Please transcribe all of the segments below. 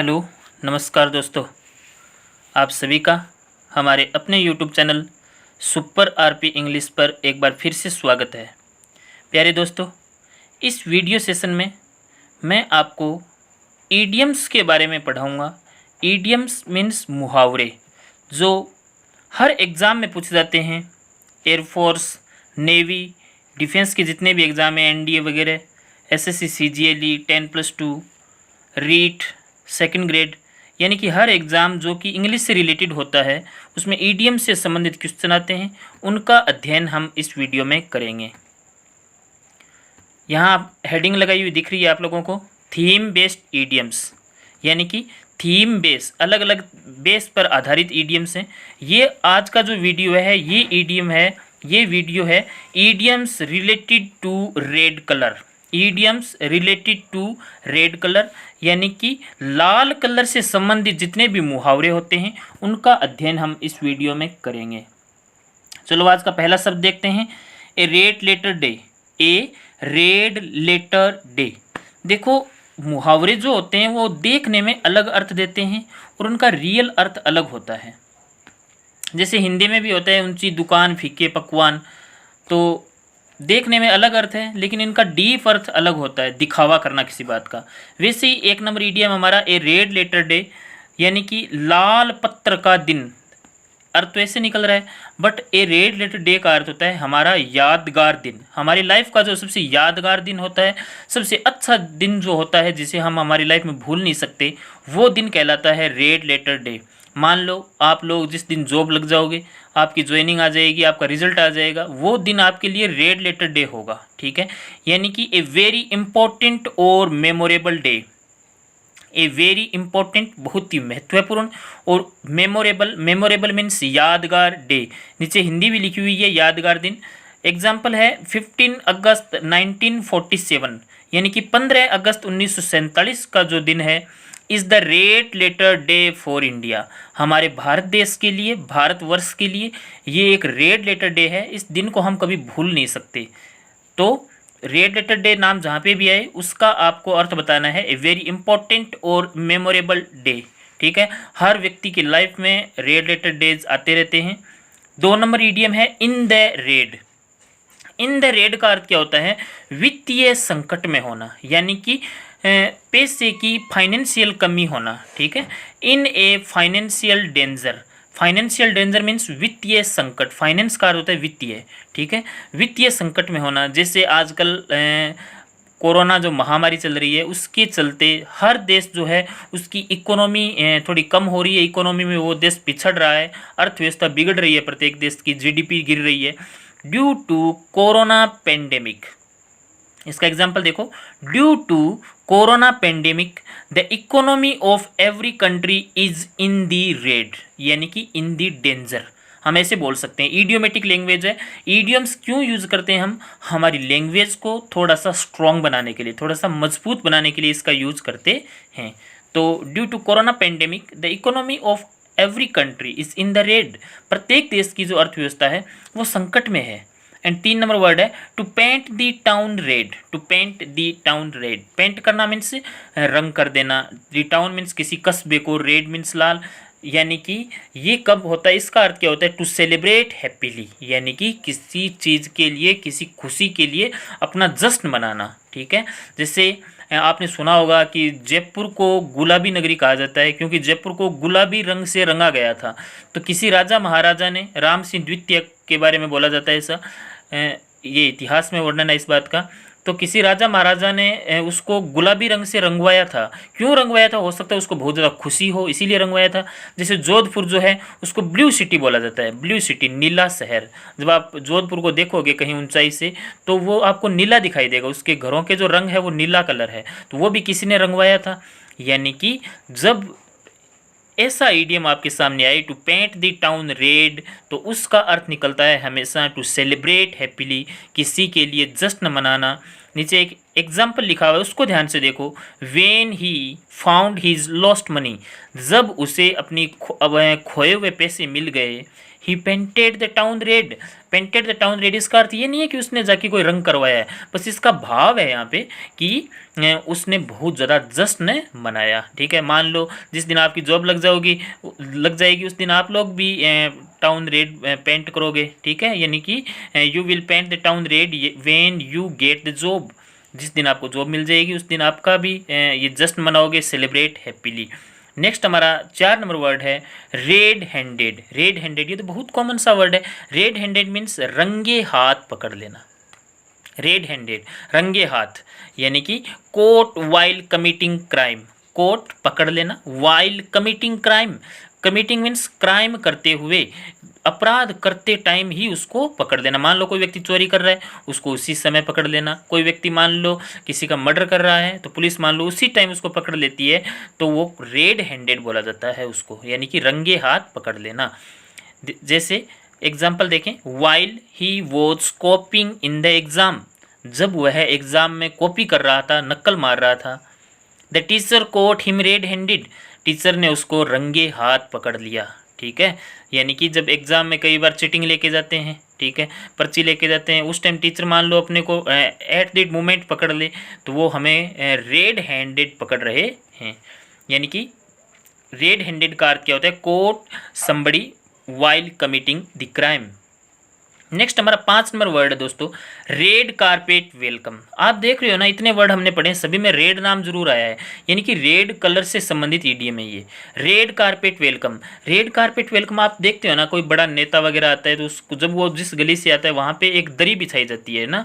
Hello, नमस्कार दोस्तों। आप सभी का हमारे अपने YouTube channel super RP English पर एक बार फिर से स्वागत है। प्यारे दोस्तों, इस वीडियो सेशन में मैं आपको ईडियम्स के बारे में पढ़ाऊँगा। ईडियम्स मीन्स मुहावरे जो हर एग्ज़ाम में पूछे जाते हैं। एयरफोर्स, नेवी, डिफेंस के जितने भी एग्ज़ाम हैं, एनडीए वगैरह, एसएससी, सीजीएलई, 10+2, रीट, सेकंड ग्रेड, यानी कि हर एग्ज़ाम जो कि इंग्लिश से रिलेटेड होता है उसमें ईडियम से संबंधित क्वेश्चन आते हैं, उनका अध्ययन हम इस वीडियो में करेंगे। यहाँ हेडिंग लगाई हुई दिख रही है आप लोगों को, थीम बेस्ड ईडियम्स, यानी कि थीम बेस, अलग अलग बेस पर आधारित ईडियम्स हैं। ये आज का जो वीडियो है ये ईडियम है, ये वीडियो है idioms related to red colour. Idioms related to red colour, यानी कि लाल कलर से संबंधित जितने भी मुहावरे होते हैं उनका अध्ययन हम इस वीडियो में करेंगे। चलो आज का पहला शब्द देखते हैं, ए रेड लेटर डे। ए रेड लेटर डे। देखो, मुहावरे जो होते हैं वो देखने में अलग अर्थ देते हैं और उनका रियल अर्थ अलग होता है। जैसे हिंदी में भी होता है ऊंची दुकान फीके पकवान, तो देखने में अलग अर्थ है लेकिन इनका डीप अर्थ अलग होता है, दिखावा करना किसी बात का। वैसे ही एक नंबर ईडियम हमारा ए रेड लेटर डे, यानी कि लाल पत्र का दिन। अर्थ तो ऐसे निकल रहा है, but a red letter day का अर्थ होता है हमारा यादगार दिन। हमारी लाइफ का जो सबसे यादगार दिन होता है, सबसे अच्छा दिन जो होता है जिसे हम हमारी लाइफ में भूल नहीं सकते, वो दिन कहलाता है रेड लेटर डे। मान लो आप लोग जिस दिन जॉब लग जाओगे, आपकी ज्वाइनिंग आ जाएगी, आपका रिजल्ट आ जाएगा, वो दिन आपके लिए रेड लेटर डे होगा, ठीक है। यानी कि ए वेरी इंपॉर्टेंट और memorable day. A very important, बहुत ही महत्वपूर्ण, और मेमोरेबल, मेमोरेबल मीन्स यादगार डे। नीचे हिंदी भी लिखी हुई है यादगार दिन। एग्जाम्पल है 15 अगस्त 1947, यानी कि 15 अगस्त 1947 का जो दिन है, is the red letter day for India. हमारे भारत देश के लिए, भारतवर्ष के लिए ये एक रेड लेटर डे है। इस दिन को हम कभी भूल नहीं सकते। तो रेड लेटर डे नाम जहाँ पे भी आए उसका आपको अर्थ बताना है, ए वेरी इंपॉर्टेंट और मेमोरेबल डे, ठीक है। हर व्यक्ति की लाइफ में रेड लेटर डेज आते रहते हैं। 2 नंबर ईडियम है इन the red. In the red का अर्थ क्या होता है? वित्तीय संकट में होना, यानी कि पैसे की फाइनेंशियल कमी होना, ठीक है। In a financial danger. Financial danger means वित्तीय संकट। फाइनेंस का अर्थ होता है वित्तीय, ठीक है। वित्तीय संकट में होना, जैसे आजकल कोरोना जो महामारी चल रही है उसके चलते हर देश जो है उसकी इकोनॉमी थोड़ी कम हो रही है। इकोनॉमी में वो देश पिछड़ रहा है, अर्थव्यवस्था बिगड़ रही है, प्रत्येक देश की जीडीपी गिर रही है ड्यू टू कोरोना पेंडेमिक। इसका एग्जाम्पल देखो, due to corona pandemic the economy of every country is in the red, यानी कि इन दी डेंजर। हम ऐसे बोल सकते हैं। ईडियोमेटिक लैंग्वेज है। ईडियम्स क्यों यूज़ करते हैं हम? हमारी लैंग्वेज को थोड़ा सा स्ट्रॉन्ग बनाने के लिए, थोड़ा सा मजबूत बनाने के लिए इसका यूज़ करते हैं। तो due to corona pandemic the economy of every country is in the red. प्रत्येक देश की जो अर्थव्यवस्था है वो संकट में है। एंड 3 नंबर वर्ड है to paint the town red. To paint the town red, paint करना मीन्स रंग कर देना, दी टाउन मीन्स किसी कस्बे को, रेड मीन्स लाल। यानी कि ये कब होता है, इसका अर्थ क्या होता है? टू सेलिब्रेट हैप्पीली, यानी कि किसी चीज़ के लिए, किसी खुशी के लिए अपना जश्न मनाना, ठीक है। जैसे आपने सुना होगा कि जयपुर को गुलाबी नगरी कहा जाता है क्योंकि जयपुर को गुलाबी रंग से रंगा गया था। तो किसी राजा महाराजा ने, राम सिंह द्वितीय के बारे में बोला जाता है ऐसा, ये इतिहास में वर्णन है इस बात का। तो किसी राजा महाराजा ने उसको गुलाबी रंग से रंगवाया था। क्यों रंगवाया था? हो सकता है उसको बहुत ज़्यादा खुशी हो, इसीलिए रंगवाया था। जैसे जोधपुर जो है उसको ब्लू सिटी बोला जाता है, ब्लू सिटी, नीला शहर। जब आप जोधपुर को देखोगे कहीं ऊंचाई से तो वो आपको नीला दिखाई देगा, उसके घरों के जो रंग है वो नीला कलर है, तो वो भी किसी ने रंगवाया था। यानी कि जब ऐसा ईडियम आपके सामने आए, to paint the town red, तो उसका अर्थ निकलता है हमेशा टू सेलिब्रेट हैप्पीली, किसी के लिए जश्न मनाना। नीचे एक एग्जाम्पल लिखा हुआ है, उसको ध्यान से देखो। When he found his lost money, जब उसे अपनी खोए हुए पैसे मिल गए। He painted the town red. Painted the town red इसका अर्थ ये नहीं है कि उसने जाके कोई रंग करवाया है, बस इसका भाव है यहाँ पे कि उसने बहुत ज़्यादा जश्न मनाया। ठीक है, मान लो जिस दिन आपकी जॉब लग जाएगी उस दिन आप लोग भी टाउन रेड पेंट करोगे। ठीक है, यानी कि you will paint the town red when you get the job. जिस दिन आपको जॉब मिल जाएगी उस दिन आपका भी ये जश्न मनाओगे, सेलिब्रेट हैप्पीली। नेक्स्ट हमारा 4 नंबर वर्ड है रेड हैंडेड। रेड हैंडेड ये तो बहुत कॉमन सा वर्ड है। रेड हैंडेड मीन्स रंगे हाथ पकड़ लेना। रेड हैंडेड रंगे हाथ, यानी कि caught while committing crime. Caught पकड़ लेना, while committing crime. Committing means crime करते हुए, अपराध करते टाइम ही उसको पकड़ लेना। मान लो कोई व्यक्ति चोरी कर रहा है, उसको उसी समय पकड़ लेना। कोई व्यक्ति मान लो किसी का मर्डर कर रहा है तो पुलिस मान लो उसी टाइम उसको पकड़ लेती है, तो वो रेड हैंडेड बोला जाता है उसको, यानी कि रंगे हाथ पकड़ लेना। जैसे एग्जाम्पल देखें, while he was कॉपिंग in the exam. जब वह एग्ज़ाम में कॉपी कर रहा था, नकल मार रहा था। The teacher caught him red handed. Teacher ने उसको रंगे हाथ पकड़ लिया। ठीक है, यानी कि जब एग्ज़ाम में कई बार चीटिंग लेके जाते हैं, ठीक है, पर्ची लेके जाते हैं, उस टाइम टीचर मान लो अपने को एट द मोमेंट पकड़ ले तो वो हमें रेड हैंडेड पकड़ रहे हैं। यानी कि रेड हैंडेड का अर्थ क्या होता है, caught somebody while committing the crime. Next हमारा 5 नंबर वर्ड है दोस्तों रेड कारपेट वेलकम। आप देख रहे हो ना, इतने वर्ड हमने पढ़े, सभी में रेड नाम जरूर आया है, यानी कि रेड कलर से संबंधित ईडीएम है ये। Red carpet welcome. Red carpet welcome आप देखते हो ना, कोई बड़ा नेता वगैरह आता है तो उसको जब वो जिस गली से आता है वहाँ पे एक दरी बिछाई जाती है ना,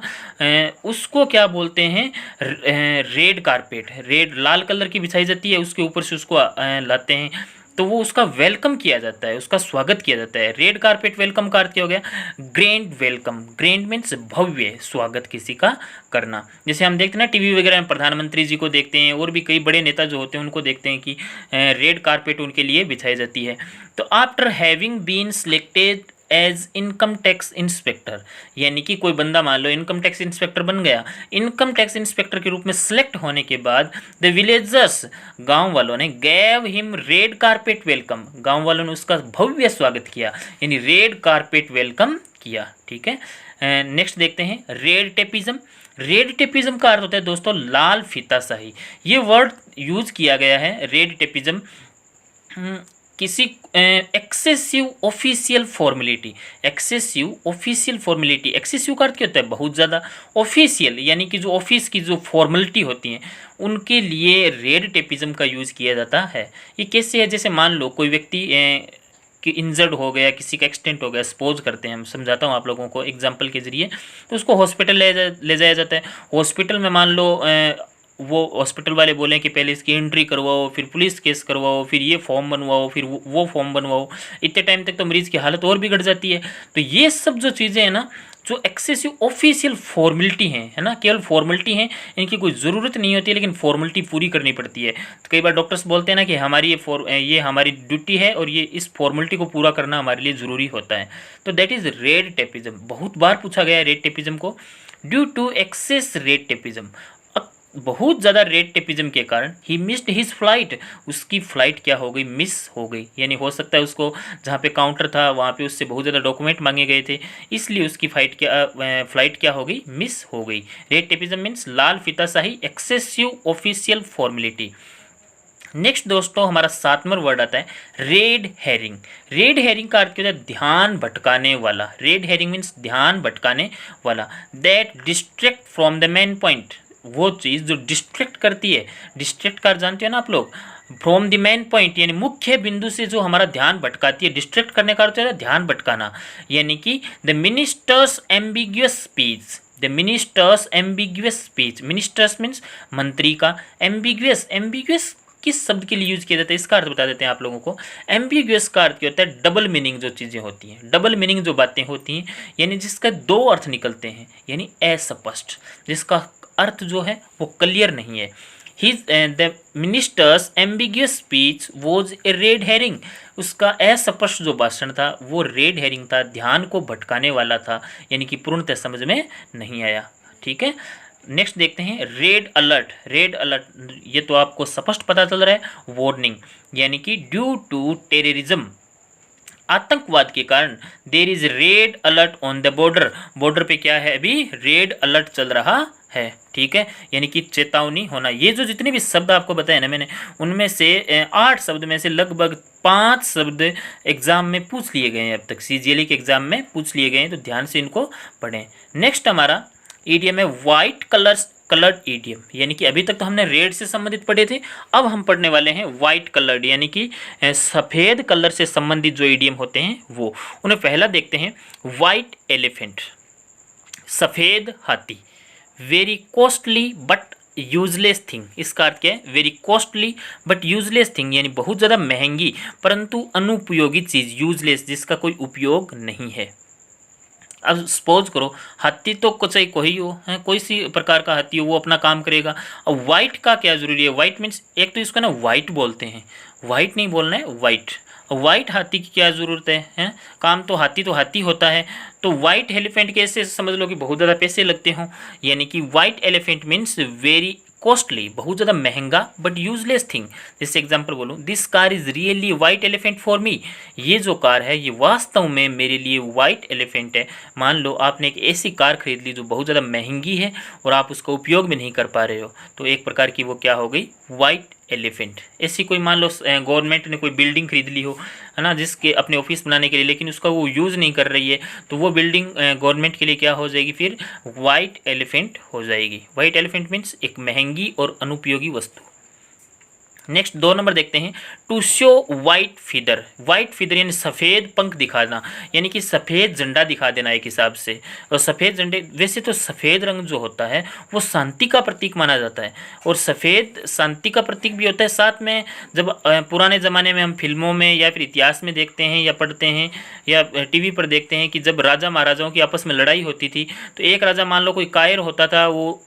उसको क्या बोलते हैं, रेड कारपेट। रेड लाल कलर की बिछाई जाती है, उसके ऊपर से उसको लाते हैं तो वो उसका वेलकम किया जाता है, उसका स्वागत किया जाता है। रेड कारपेट वेलकम का अर्थ क्या हो गया, ग्रैंड वेलकम। ग्रैंड मीन्स भव्य स्वागत किसी का करना। जैसे हम देखते हैं ना टीवी वगैरह में प्रधानमंत्री जी को देखते हैं और भी कई बड़े नेता जो होते हैं उनको देखते हैं कि रेड कारपेट उनके लिए बिछाई जाती है। तो after having been selected as income tax inspector, यानी कि कोई बंदा मान लो इनकम टैक्स इंस्पेक्टर बन गया। इनकम टैक्स इंस्पेक्टर के रूप में सिलेक्ट होने के बाद द विलेजर्स, गांव वालों ने, gave him red carpet welcome, गांव वालों ने उसका भव्य स्वागत किया, यानी रेड कारपेट वेलकम किया। ठीक है, नेक्स्ट देखते हैं रेड टेपिज्म। रेड टेपिज्म का अर्थ होता है दोस्तों लाल फीताशाही। ये वर्ड यूज किया गया है रेड टेपिज्म किसी excessive official formality. Excessive official formality, excessive का अर्थ क्या होता है, बहुत ज़्यादा। ऑफिशियल यानी कि जो ऑफिस की जो फॉर्मेलिटी होती हैं उनके लिए रेड टेपिज्म का यूज़ किया जाता है। ये कैसे है, जैसे मान लो कोई व्यक्ति कि इंजर्ड हो गया, किसी का एक्सीडेंट हो गया, सपोज करते हैं, हम समझाता हूँ आप लोगों को एग्जांपल के जरिए, तो उसको हॉस्पिटल ले जाया जाता है। हॉस्पिटल में मान लो वो हॉस्पिटल वाले बोलें कि पहले इसकी एंट्री करवाओ, फिर पुलिस केस करवाओ, फिर ये फॉर्म बनवाओ, फिर वो फॉर्म बनवाओ, इतने टाइम तक तो मरीज़ की हालत और बिगड़ जाती है। तो ये सब जो चीज़ें हैं ना, जो एक्सेसिव ऑफिशियल फॉर्मेलिटी हैं, है ना, केवल फॉर्मेलिटी हैं, इनकी कोई ज़रूरत नहीं होती है लेकिन फॉर्मेलिटी पूरी करनी पड़ती है। तो कई बार डॉक्टर्स बोलते हैं ना कि हमारी ये हमारी ड्यूटी है और ये इस फॉर्मेलिटी को पूरा करना हमारे लिए ज़रूरी होता है। तो दैट इज़ रेड टेपिज्म। बहुत बार पूछा गया है रेड टेपिज्म को। Due to excess red tapism, बहुत ज़्यादा रेड टेपिज्म के कारण ही मिस्ड हिज फ्लाइट, उसकी फ़्लाइट क्या हो गई, मिस हो गई। यानी हो सकता है उसको जहाँ पे काउंटर था वहाँ पे उससे बहुत ज़्यादा डॉक्यूमेंट मांगे गए थे, इसलिए उसकी फ़्लाइट क्या हो गई, मिस हो गई। रेड टेपिज्म मीन्स लाल फीताशाही, एक्सेसिव ऑफिशियल फॉर्मेलिटी। नेक्स्ट दोस्तों हमारा 7 नंबर वर्ड आता है रेड हेरिंग। रेड हेरिंग का अर्थ क्या होता है, ध्यान भटकाने वाला। रेड हेरिंग मीन्स ध्यान भटकाने वाला। That distract from the main point, वो चीज़ जो डिस्ट्रैक्ट करती है। डिस्ट्रैक्ट कर जानते हो ना आप लोग, फ्रॉम द मेन पॉइंट यानी मुख्य बिंदु से जो हमारा ध्यान भटकाती है। डिस्ट्रैक्ट करने का अर्थ है ध्यान भटकाना, यानी कि the ministers ambiguous speech. The ministers ambiguous speech, ministers means मंत्री का, एम्बिग्यूअस, एम्बिग्यूअस किस शब्द के लिए यूज किया जाता है इसका अर्थ बता देते हैं आप लोगों को। एम्बिग्यूअस का अर्थ क्या होता है, डबल मीनिंग जो चीज़ें होती हैं, डबल मीनिंग जो बातें होती हैं, यानी जिसका 2 अर्थ निकलते हैं, यानी अस्पष्ट, जिसका अर्थ जो है वो क्लियर नहीं है। His the ministers ambiguous speech was a red herring, उसका अस्पष्ट जो भाषण था वो रेड हेरिंग था, ध्यान को भटकाने वाला था, यानी कि पूर्णतः समझ में नहीं आया। ठीक है, नेक्स्ट देखते हैं रेड अलर्ट। रेड अलर्ट ये तो आपको स्पष्ट पता चल रहा है, वार्निंग, यानी कि ड्यू टू टेररिज्म, आतंकवाद के कारण there is red alert on the border, border पे क्या है अभी रेड अलर्ट चल रहा है, ठीक है, यानी कि चेतावनी होना। ये जो जितने भी शब्द आपको बताए ना मैंने, उनमें से 8 शब्द में से लगभग 5 शब्द एग्जाम में पूछ लिए गए हैं, अब तक सीजीएलई के एग्जाम में पूछ लिए गए हैं, तो ध्यान से इनको पढ़ें। नेक्स्ट हमारा ईडीएम है वाइट कलर्ड ईडीएम, यानी कि अभी तक तो हमने रेड से संबंधित पढ़े थे, अब हम पढ़ने वाले हैं वाइट कलर्ड, यानी कि सफ़ेद कलर से संबंधित जो ईडीएम होते हैं वो। उन्हें पहला देखते हैं, वाइट एलिफेंट, सफ़ेद हाथी। Very costly but useless thing, इसका अर्थ क्या है, very costly but useless thing, यानी बहुत ज़्यादा महंगी परंतु अनुपयोगी चीज़, यूजलेस जिसका कोई उपयोग नहीं है। अब सपोज करो हाथी तो चाहे कोई हो है, कोई सी प्रकार का हाथी हो, वो अपना काम करेगा। अब वाइट का क्या ज़रूरी है, वाइट मीन्स एक तो इसको ना वाइट बोलते हैं, वाइट नहीं बोलना है वाइट। वाइट हाथी की क्या ज़रूरत है, काम तो हाथी होता है। तो वाइट एलिफेंट कैसे समझ लो कि बहुत ज़्यादा पैसे लगते हों, यानी कि white elephant means very costly, बहुत ज़्यादा महंगा बट यूजलेस थिंग। जैसे एग्जांपल बोलूँ, this car is really white elephant for me, ये जो कार है ये वास्तव में मेरे लिए वाइट एलिफेंट है। मान लो आपने एक ऐसी कार खरीद ली जो बहुत ज़्यादा महंगी है और आप उसका उपयोग भी नहीं कर पा रहे हो, तो एक प्रकार की वो क्या हो गई, वाइट एलिफेंट। ऐसी कोई मान लो गवर्नमेंट ने कोई बिल्डिंग खरीद ली हो, है ना, जिसके अपने ऑफिस बनाने के लिए, लेकिन उसका वो यूज़ नहीं कर रही है, तो वो बिल्डिंग गवर्नमेंट के लिए क्या हो जाएगी, फिर वाइट एलिफेंट हो जाएगी। वाइट एलिफेंट मीन्स एक महंगी और अनुपयोगी वस्तु। नेक्स्ट 2 नंबर देखते हैं, to show white feather, white feather यानी सफ़ेद पंख दिखाना, यानी कि सफ़ेद झंडा दिखा देना एक हिसाब से। और सफ़ेद झंडे, वैसे तो सफ़ेद रंग जो होता है वो शांति का प्रतीक माना जाता है, और सफ़ेद शांति का प्रतीक भी होता है। साथ में जब पुराने ज़माने में हम फिल्मों में या फिर इतिहास में देखते हैं या पढ़ते हैं या टीवी पर देखते हैं कि जब राजा महाराजाओं की आपस में लड़ाई होती थी, तो एक राजा मान लो कोई कायर होता था, वो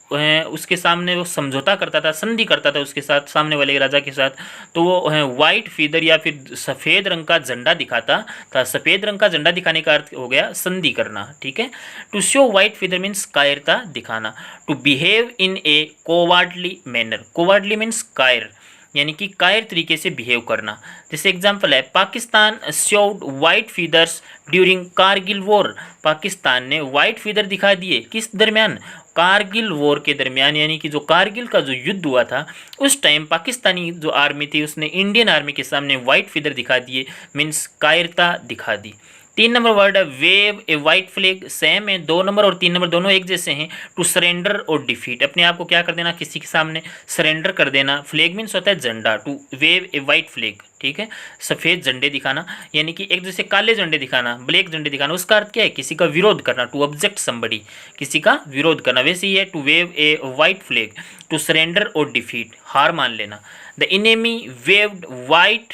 उसके सामने वो समझौता करता था, संधि करता था उसके साथ, सामने वाले राजा के साथ, तो वो वाइट फीदर या फिर सफ़ेद रंग का झंडा दिखाता था। सफ़ेद रंग का झंडा दिखाने का अर्थ हो गया संधि करना, ठीक है। To show white feather means कायरता दिखाना। To behave in a cowardly manner, cowardly means कायर, यानी कि कायर तरीके से बिहेव करना। जैसे एग्जांपल है, Pakistan showed white feathers during Kargil war, Pakistan ने वाइट फीदर दिखा दिए किस दरमियान, कारगिल वॉर के दरमियान, यानी कि जो कारगिल का जो युद्ध हुआ था उस टाइम पाकिस्तानी जो आर्मी थी उसने इंडियन आर्मी के सामने वाइट फीदर दिखा दिए, मीन्स कायरता दिखा दी। 3 नंबर वर्ड है wave a white flag, same है, 2 नंबर और 3 नंबर दोनों एक जैसे हैं। टू सरेंडर और डिफीट, अपने आप को क्या कर देना, किसी के सामने सरेंडर कर देना। फ्लैग मीन्स होता है झंडा, to wave a white flag, ठीक है, सफ़ेद झंडे दिखाना, यानी कि एक जैसे काले झंडे दिखाना, ब्लैक झंडे दिखाना, उसका अर्थ क्या है, किसी का विरोध करना, टू ऑब्जेक्ट समबडी, किसी का विरोध करना। वैसे ही है to wave a white flag, to surrender और डिफीट, हार मान लेना। द इनेमी वेव्ड वाइट,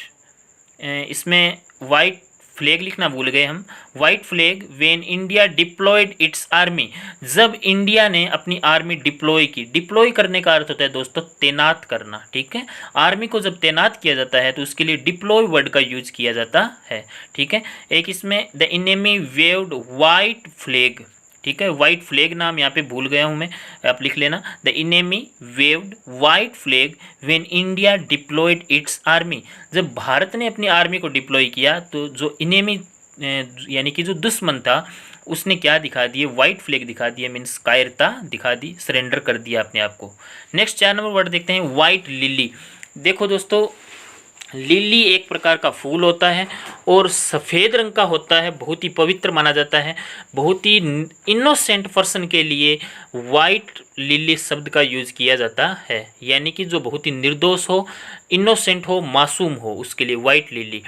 इसमें वाइट फ्लैग लिखना भूल गए हम, white flag when India deployed its army, जब इंडिया ने अपनी आर्मी डिप्लॉय की। डिप्लॉय करने का अर्थ होता है दोस्तों तैनात करना, ठीक है, आर्मी को जब तैनात किया जाता है तो उसके लिए डिप्लॉय वर्ड का यूज किया जाता है, ठीक है। एक इसमें the enemy waved white flag, ठीक है, वाइट फ्लैग नाम यहाँ पे भूल गया हूँ मैं, आप लिख लेना। The enemy waved white flag when India deployed its army, जब भारत ने अपनी आर्मी को डिप्लॉय किया तो जो इनेमी यानी कि जो दुश्मन था उसने क्या दिखा दिए, वाइट फ्लैग दिखा दिया, मीन्स कायरता दिखा दी, सरेंडर कर दिया अपने आप को। नेक्स्ट 4 नंबर वर्ड देखते हैं, वाइट लिली। देखो दोस्तों, लिली एक प्रकार का फूल होता है और सफ़ेद रंग का होता है, बहुत ही पवित्र माना जाता है। बहुत ही इनोसेंट पर्सन के लिए वाइट लिली शब्द का यूज़ किया जाता है, यानी कि जो बहुत ही निर्दोष हो, इनोसेंट हो, मासूम हो, उसके लिए वाइट लिली।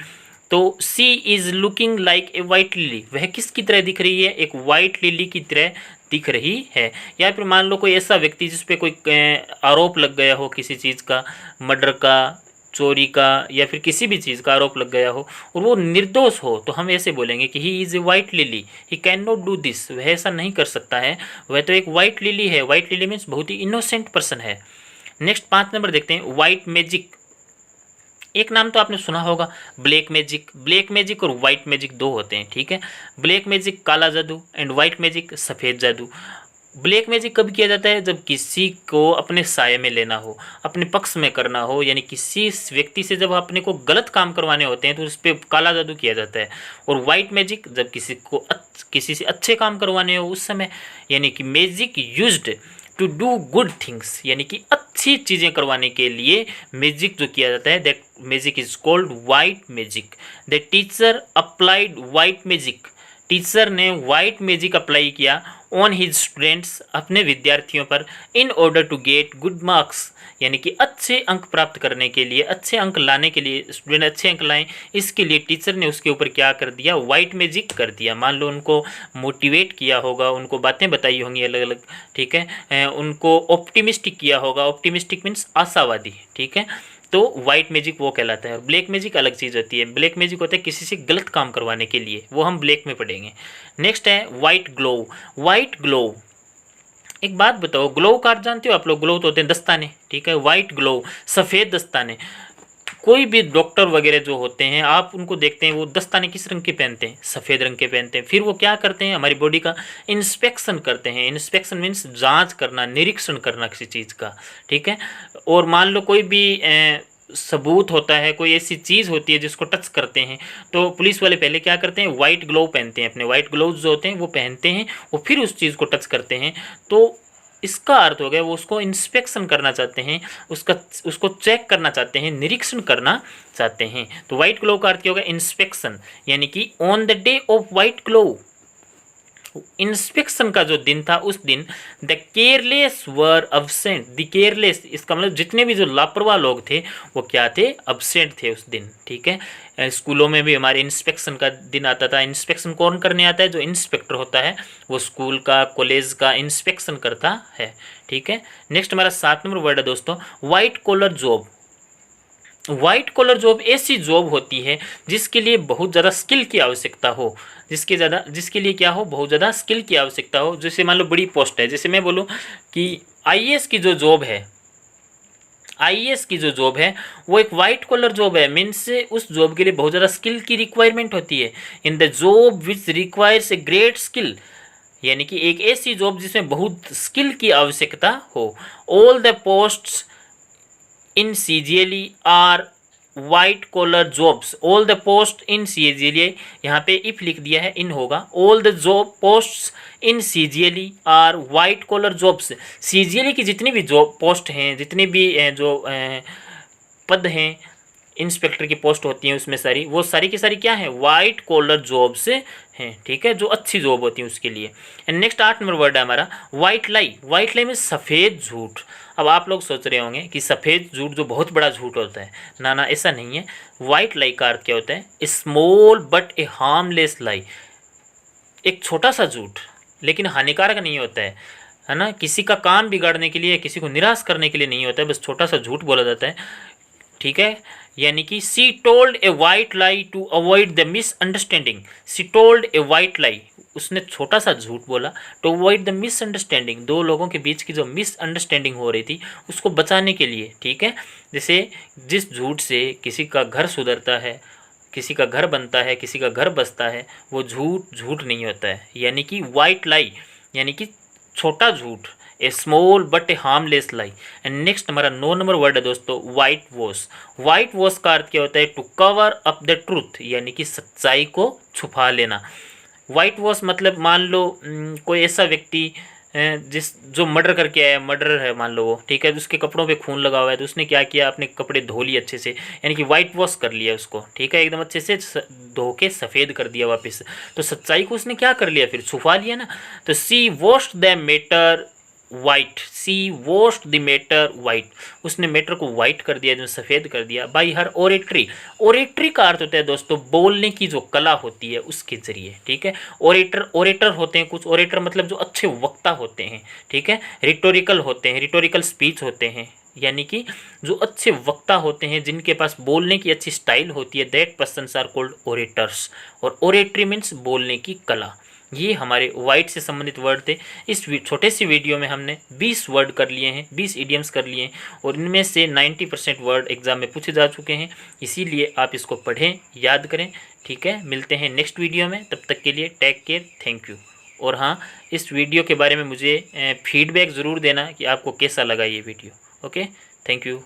तो she is looking like a white lily, वह किसकी तरह दिख रही है, एक वाइट लिली की तरह दिख रही है। या फिर मान लो कोई ऐसा व्यक्ति जिस पे कोई आरोप लग गया हो किसी चीज़ का, मर्डर का, चोरी का या फिर किसी भी चीज़ का आरोप लग गया हो और वो निर्दोष हो, तो हम ऐसे बोलेंगे कि he is a white lily, he can not do this, वह ऐसा नहीं कर सकता है, वह तो एक वाइट लिली है। वाइट लिली मीन्स बहुत ही इनोसेंट पर्सन है। नेक्स्ट 5 नंबर देखते हैं, वाइट मैजिक। एक नाम तो आपने सुना होगा, ब्लैक मैजिक। ब्लैक मैजिक और वाइट मैजिक दो होते हैं, ठीक है। ब्लैक मैजिक काला जादू एंड वाइट मैजिक सफ़ेद जादू। ब्लैक मैजिक कब किया जाता है? जब किसी को अपने साये में लेना हो, अपने पक्ष में करना हो, यानी किसी व्यक्ति से जब अपने को गलत काम करवाने होते हैं तो उस पर काला जादू किया जाता है। और वाइट मैजिक जब किसी से अच्छे काम करवाने हो उस समय, यानी कि magic used to do good things, यानी कि अच्छी चीज़ें करवाने के लिए मैजिक जो किया जाता है, that magic is called white magic. The teacher applied white magic, teacher ने वाइट मैजिक अप्लाई किया ऑन हिज स्टूडेंट्स, अपने विद्यार्थियों पर, in order to get good marks, यानी कि अच्छे अंक प्राप्त करने के लिए, अच्छे अंक लाने के लिए, स्टूडेंट अच्छे अंक लाएं, इसके लिए टीचर ने उसके ऊपर क्या कर दिया? वाइट मैजिक कर दिया। मान लो उनको मोटिवेट किया होगा, उनको बातें बताई होंगी अलग अलग, ठीक है, उनको ऑप्टिमिस्टिक किया होगा। ऑप्टिमिस्टिक मीन्स आशावादी, ठीक है। तो वाइट मैजिक वो कहलाता है। और ब्लैक मैजिक अलग चीज़ होती है। ब्लैक मैजिक होता है किसी से गलत काम करवाने के लिए, वो हम ब्लैक में पढ़ेंगे। नेक्स्ट है वाइट ग्लो। वाइट ग्लो, एक बात बताओ, ग्लो कार्ड जानते हो आप लोग? ग्लो तो होते हैं दस्ताने, ठीक है। वाइट ग्लो, सफ़ेद दस्ताने। कोई भी डॉक्टर वगैरह जो होते हैं, आप उनको देखते हैं वो दस्ताने किस रंग के पहनते हैं? सफ़ेद रंग के पहनते हैं। फिर वो क्या करते हैं? हमारी बॉडी का इंस्पेक्शन करते हैं। इंस्पेक्शन मीन्स जांच करना, निरीक्षण करना किसी चीज़ का, ठीक है। और मान लो कोई भी सबूत होता है, कोई ऐसी चीज़ होती है जिसको टच करते हैं, तो पुलिस वाले पहले क्या करते हैं? वाइट ग्लोव पहनते हैं। अपने वाइट ग्लोव्स जो होते हैं वो पहनते हैं, वो फिर उस चीज़ को टच करते हैं। तो इसका अर्थ हो गया वो उसको इंस्पेक्शन करना चाहते हैं, उसको चेक करना चाहते हैं, निरीक्षण करना चाहते हैं। तो वाइट ग्लोव का अर्थ क्या होगा? इंस्पेक्शन, यानी कि on the day of white glove, inspection का जो दिन था उस दिन the careless were absent. The careless, इसका मतलब जितने भी जो लापरवाह लोग थे वो क्या थे? अब्सेंट थे उस दिन, ठीक है। स्कूलों में भी हमारे इंस्पेक्शन का दिन आता था। इंस्पेक्शन कौन करने आता है? जो इंस्पेक्टर होता है वो स्कूल का, कॉलेज का इंस्पेक्शन करता है, ठीक है। नेक्स्ट हमारा 7 नंबर वर्ड है दोस्तों, white collar job. White collar job ऐसी जॉब होती है जिसके लिए बहुत ज़्यादा स्किल की आवश्यकता हो, जिसके लिए क्या हो? बहुत ज़्यादा स्किल की आवश्यकता हो। जैसे मान लो बड़ी पोस्ट है, जैसे मैं बोलूँ कि आईएएस की जो जॉब है, आईएएस की जो जॉब है वो एक वाइट कॉलर जॉब है। मीन्स उस जॉब के लिए बहुत ज़्यादा स्किल की रिक्वायरमेंट होती है। In the job which requires a great skill, यानी कि एक ऐसी जॉब जिसमें बहुत स्किल की आवश्यकता हो। All the posts in CGLE are white collar jobs. All the post in CGLE, यहाँ पे इफ लिख दिया है, इन होगा। All the job posts in CGLE are white collar jobs. CGLE की जितनी भी जॉब पोस्ट हैं, जितनी भी जो पद हैं, इंस्पेक्टर की पोस्ट होती हैं उसमें सारी, वो सारी की सारी क्या है? वाइट कॉलर जॉब्स हैं, ठीक है, जो अच्छी जॉब होती है उसके लिए। एंड नेक्स्ट 8 नंबर वर्ड है हमारा वाइट लाई। वाइट लाई में सफ़ेद झूठ। अब आप लोग सोच रहे होंगे कि सफ़ेद झूठ जो बहुत बड़ा झूठ होता है, ना ना ऐसा नहीं है। वाइट लाई का अर्थ क्या होता है? स्मॉल बट ए हार्मलेस लाई, एक छोटा सा झूठ लेकिन हानिकारक नहीं होता है ना। किसी का काम बिगाड़ने के लिए, किसी को निराश करने के लिए नहीं होता है, बस छोटा सा झूठ बोला जाता है, ठीक है। यानी कि she told a white lie to avoid the misunderstanding. She told a white lie, उसने छोटा सा झूठ बोला टू अवॉइड द मिसअंडरस्टैंडिंग, दो लोगों के बीच की जो मिसअंडरस्टैंडिंग हो रही थी उसको बचाने के लिए, ठीक है। जैसे जिस झूठ से किसी का घर सुधरता है, किसी का घर बनता है, किसी का घर बसता है, वो झूठ नहीं होता है। यानी कि वाइट लाई यानी कि छोटा झूठ, a small but a harmless lie. And next हमारा 9 नंबर वर्ड है दोस्तों वाइट वॉश। वाइट वॉश का अर्थ क्या होता है? To cover up the truth, यानी कि सच्चाई को छुपा लेना। वाइट वॉश मतलब मान लो कोई ऐसा व्यक्ति जो मर्डर करके आया, मर्डर है मान लो वो, ठीक है, उसके कपड़ों पे खून लगा हुआ है, तो उसने क्या किया? अपने कपड़े धो लिए अच्छे से, यानी कि वाइट वॉश कर लिया उसको, ठीक है, एकदम अच्छे से धो के सफ़ेद कर दिया वापस। तो सच्चाई को उसने क्या कर लिया? फिर छुपा लिया ना। तो she washed the matter white, she washed the matter white, उसने मैटर को वाइट कर दिया, जो सफ़ेद कर दिया। By her ओरेट्री। ओरेट्री का अर्थ होता है दोस्तों बोलने की जो कला होती है उसके ज़रिए, ठीक है। ओरेटर होते हैं कुछ, ओरेटर मतलब जो अच्छे वक्ता होते हैं, ठीक है। रिटोरिकल होते हैं, रिटोरिकल स्पीच होते हैं, यानी कि जो अच्छे वक्ता होते हैं, जिनके पास बोलने की अच्छी स्टाइल होती है, that persons are called orators. और ओरेट्री मीन्स बोलने की कला। ये हमारे वाइट से संबंधित वर्ड थे। इस छोटे से वीडियो में हमने 20 वर्ड कर लिए हैं, 20 इडियम्स कर लिए हैं, और इनमें से 90% वर्ड एग्जाम में पूछे जा चुके हैं। इसीलिए आप इसको पढ़ें, याद करें, ठीक है। मिलते हैं नेक्स्ट वीडियो में, तब तक के लिए टेक केयर, थैंक यू। और हाँ, इस वीडियो के बारे में मुझे फीडबैक ज़रूर देना कि आपको कैसा लगा ये वीडियो। Okay, thank you.